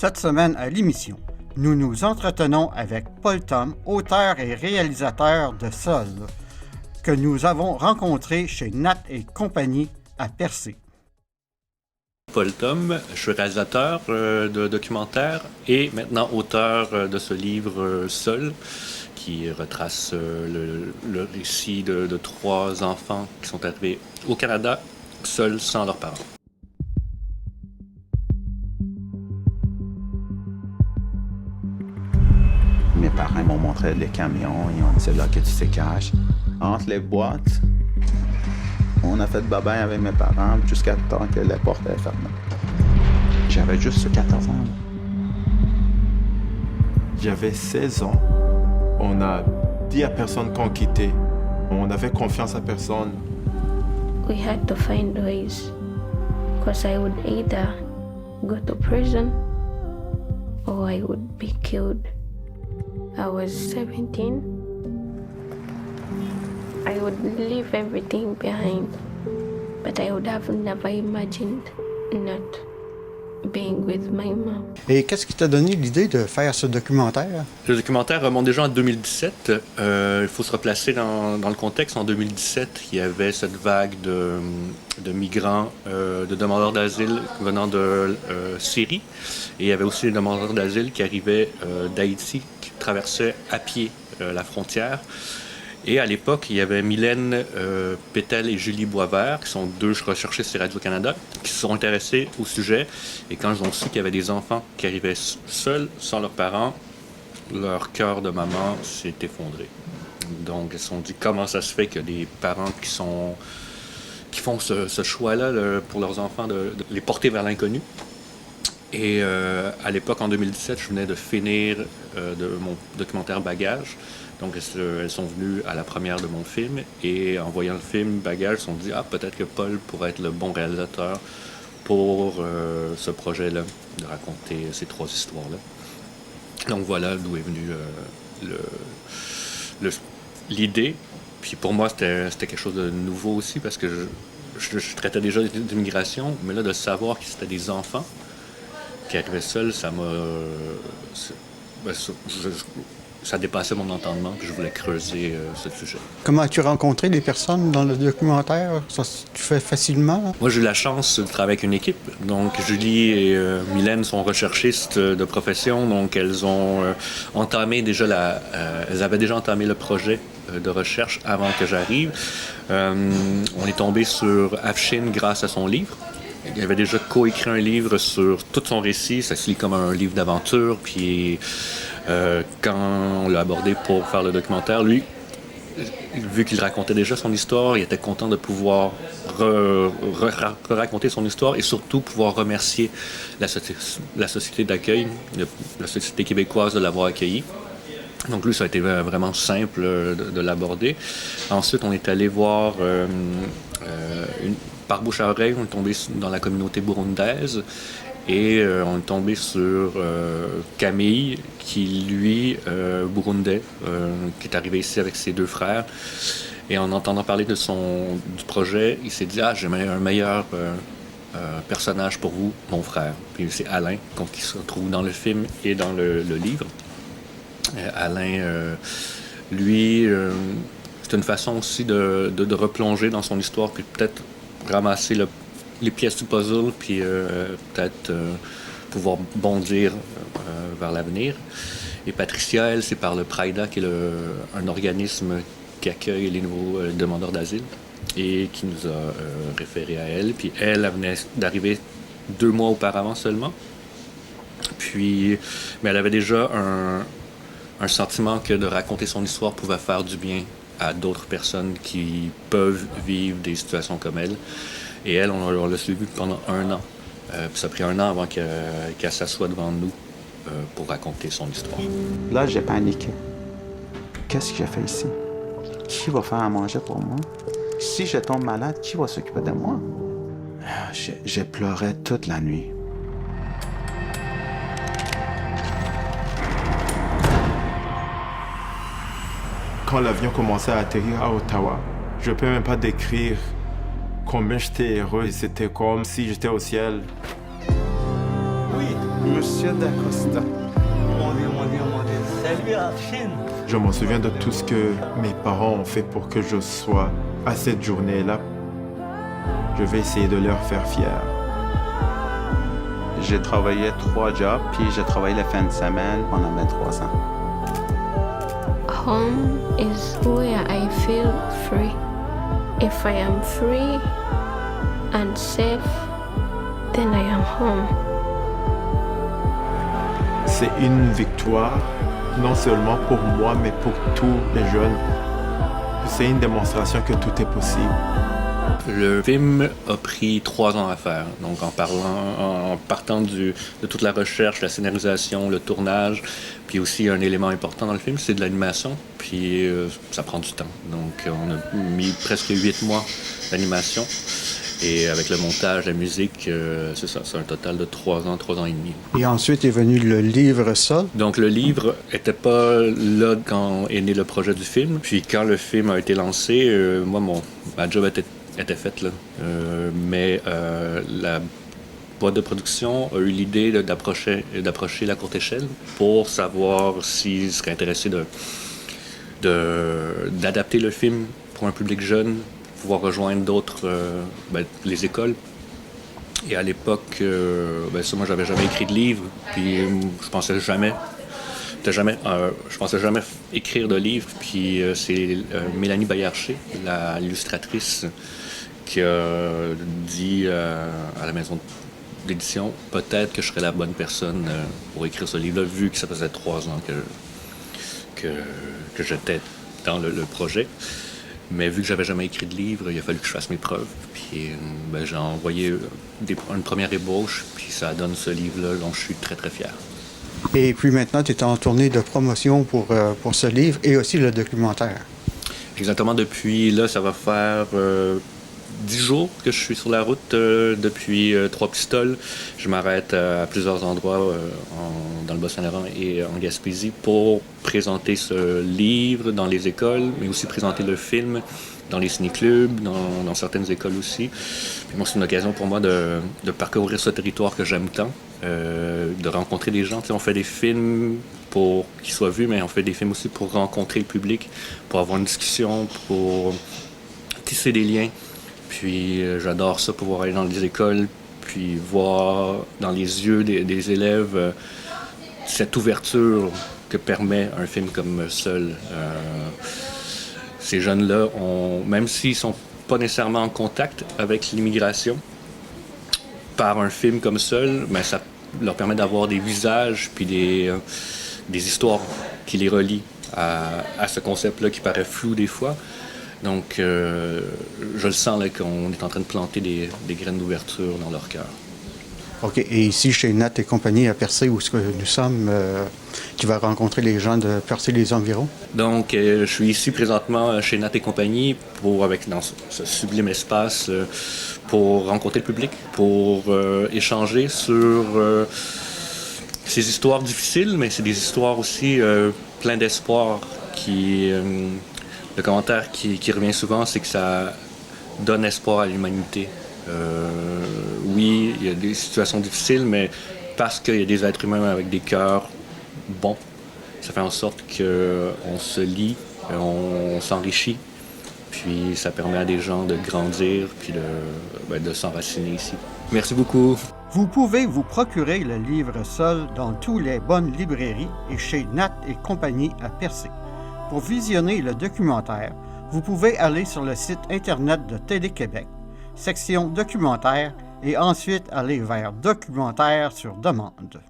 Cette semaine à l'émission, nous nous entretenons avec Paul Thom, auteur et réalisateur de Sol, que nous avons rencontré chez Nat et compagnie à Percé. Paul Thom, je suis réalisateur de documentaires et maintenant auteur de ce livre Sol, qui retrace le récit de trois enfants qui sont arrivés au Canada seuls sans leurs parents. Mes parents m'ont montré les camions, ils ont dit c'est là que tu te caches. Entre les boîtes, on a fait babain avec mes parents jusqu'à temps que les portes étaient fermées. J'avais juste 14 ans. J'avais 16 ans. On a dit à personne qu'on quittait. On avait confiance à personne. We had to find ways, because I would either go to prison or I would be killed. I was 17. I would leave everything behind, but I would have never imagined not being with my mom. Et qu'est-ce qui t'a donné l'idée de faire ce documentaire? Le documentaire remonte déjà en 2017. Il faut se replacer dans le contexte. En 2017, il y avait cette vague de migrants, de demandeurs d'asile venant de Syrie. Et il y avait aussi des demandeurs d'asile qui arrivaient d'Haïti, qui traversaient à pied la frontière. Et à l'époque, il y avait Mylène Pétel et Julie Boisvert, qui sont deux recherchistes sur Radio-Canada, qui se sont intéressés au sujet. Et quand ils ont su qu'il y avait des enfants qui arrivaient seuls, sans leurs parents, leur cœur de maman s'est effondré. Donc, ils se sont dit comment ça se fait qu'il y a des parents qui font ce choix-là pour leurs enfants de les porter vers l'inconnu. Et à l'époque, en 2017, je venais de finir de mon documentaire Bagages. Donc, elles sont venues à la première de mon film et en voyant le film Bagages, elles se sont dit « Ah, peut-être que Paul pourrait être le bon réalisateur pour ce projet-là, de raconter ces trois histoires-là. » Donc, voilà d'où est venue l'idée. Puis pour moi, c'était quelque chose de nouveau aussi parce que je traitais déjà d'immigration, mais là, de savoir que c'était des enfants qui arrivaient seuls, ça m'a... ça dépassait mon entendement, puis je voulais creuser ce sujet. Comment as-tu rencontré les personnes dans le documentaire? Ça se fait facilement? Moi, j'ai eu la chance de travailler avec une équipe. Donc, Julie et Mylène sont recherchistes de profession, donc elles ont entamé déjà elles avaient déjà entamé le projet de recherche avant que j'arrive. On est tombé sur Afshin grâce à son livre. Il avait déjà coécrit un livre sur tout son récit. Ça se lit comme un livre d'aventure, puis... quand on l'a abordé pour faire le documentaire, lui, vu qu'il racontait déjà son histoire, il était content de pouvoir raconter son histoire et surtout pouvoir remercier la société d'accueil, la société québécoise de l'avoir accueilli. Donc lui, ça a été vraiment simple de l'aborder. Ensuite, on est allé voir par bouche à oreille, on est tombé dans la communauté burundaise. Et on est tombé sur Camille, qui, lui, burundais, qui est arrivé ici avec ses deux frères. Et en entendant parler du projet, il s'est dit « Ah, j'ai un meilleur personnage pour vous, mon frère. » Puis c'est Alain, qui se retrouve dans le film et dans le livre. Alain, lui, c'est une façon aussi de replonger dans son histoire, puis peut-être ramasser les pièces du puzzle, puis peut-être pouvoir bondir vers l'avenir. Et Patricia, elle, c'est par le PRIDA, qui est un organisme qui accueille les nouveaux demandeurs d'asile et qui nous a référé à elle. Puis elle venait d'arriver 2 mois auparavant seulement. Puis, mais elle avait déjà un sentiment que de raconter son histoire pouvait faire du bien à d'autres personnes qui peuvent vivre des situations comme elle. Et elle, on l'a suivie pendant 1 an. Puis ça a pris 1 an avant qu'elle s'assoie devant nous pour raconter son histoire. Là, j'ai paniqué. Qu'est-ce que j'ai fait ici? Qui va faire à manger pour moi? Si je tombe malade, qui va s'occuper de moi? J'ai pleuré toute la nuit. Quand l'avion commençait à atterrir à Ottawa, je peux même pas décrire combien j'étais heureux. C'était comme si j'étais au ciel. Oui. Monsieur D'Acosta. Je m'en souviens de tout ce que mes parents ont fait pour que je sois à cette journée-là. Je vais essayer de leur faire fier. J'ai travaillé 3 jobs, puis j'ai travaillé la fin de semaine pendant mes 3 ans. Home is where I feel free. If I am free and safe, then I am home. C'est une victoire, non seulement pour moi, mais pour tous les jeunes. C'est une démonstration que tout est possible. Le film a pris 3 ans à faire. Donc en partant de toute la recherche, la scénarisation, le tournage, puis aussi un élément important dans le film, c'est de l'animation. Puis ça prend du temps. Donc on a mis presque 8 mois d'animation. Et avec le montage, la musique, c'est ça, c'est un total de 3 ans et demi. Et ensuite est venu le livre Sol. Donc le livre était pas là quand est né le projet du film. Puis quand le film a été lancé, moi, ma job était faite là. Mais la boîte de production a eu l'idée d'approcher la courte échelle pour savoir s'ils seraient intéressés d'adapter le film pour un public jeune, pouvoir rejoindre d'autres, les écoles. Et à l'époque, moi, j'avais jamais écrit de livre, puis je pensais jamais écrire de livre. Puis c'est Mélanie Bayarché, l'illustratrice, qui a dit à la maison d'édition, peut-être que je serais la bonne personne pour écrire ce livre-là, vu que ça faisait 3 ans que j'étais dans le projet. Mais vu que j'avais jamais écrit de livre, il a fallu que je fasse mes preuves. Puis j'ai envoyé une première ébauche, puis ça donne ce livre-là dont je suis très, très fier. Et puis maintenant, tu es en tournée de promotion pour ce livre et aussi le documentaire. Exactement, depuis là, ça va faire 10 jours que je suis sur la route depuis Trois-Pistoles. Je m'arrête à plusieurs endroits dans le Bas-Saint-Laurent et en Gaspésie pour présenter ce livre dans les écoles, mais aussi présenter le film dans les ciné-clubs, dans certaines écoles aussi. Puis moi, c'est une occasion pour moi de parcourir ce territoire que j'aime tant, de rencontrer des gens. Tu sais, on fait des films pour qu'ils soient vus, mais on fait des films aussi pour rencontrer le public, pour avoir une discussion, pour tisser des liens. Puis j'adore ça, pouvoir aller dans les écoles, puis voir dans les yeux des élèves cette ouverture que permet un film comme Seul. Ces jeunes-là, même s'ils ne sont pas nécessairement en contact avec l'immigration, par un film comme Seul, ça leur permet d'avoir des visages puis des histoires qui les relient à ce concept-là qui paraît flou des fois. Donc, je le sens là, qu'on est en train de planter des graines d'ouverture dans leur cœur. OK. Et ici, chez Nat et compagnie à Percé, où est-ce que nous sommes, tu vas rencontrer les gens de Percé les environs? Donc, je suis ici présentement chez Nat et compagnie dans ce sublime espace pour rencontrer le public, pour échanger sur ces histoires difficiles, mais c'est des histoires aussi pleines d'espoir le commentaire qui revient souvent, c'est que ça donne espoir à l'humanité. Oui, il y a des situations difficiles, mais parce qu'il y a des êtres humains avec des cœurs bons, ça fait en sorte qu'on se lie, on s'enrichit, puis ça permet à des gens de grandir, puis de s'enraciner ici. Merci beaucoup. Vous pouvez vous procurer le livre Seul dans toutes les bonnes librairies et chez Nat et compagnie à Percé. Pour visionner le documentaire, vous pouvez aller sur le site Internet de Télé-Québec, section documentaire, et ensuite aller vers Documentaire sur demande.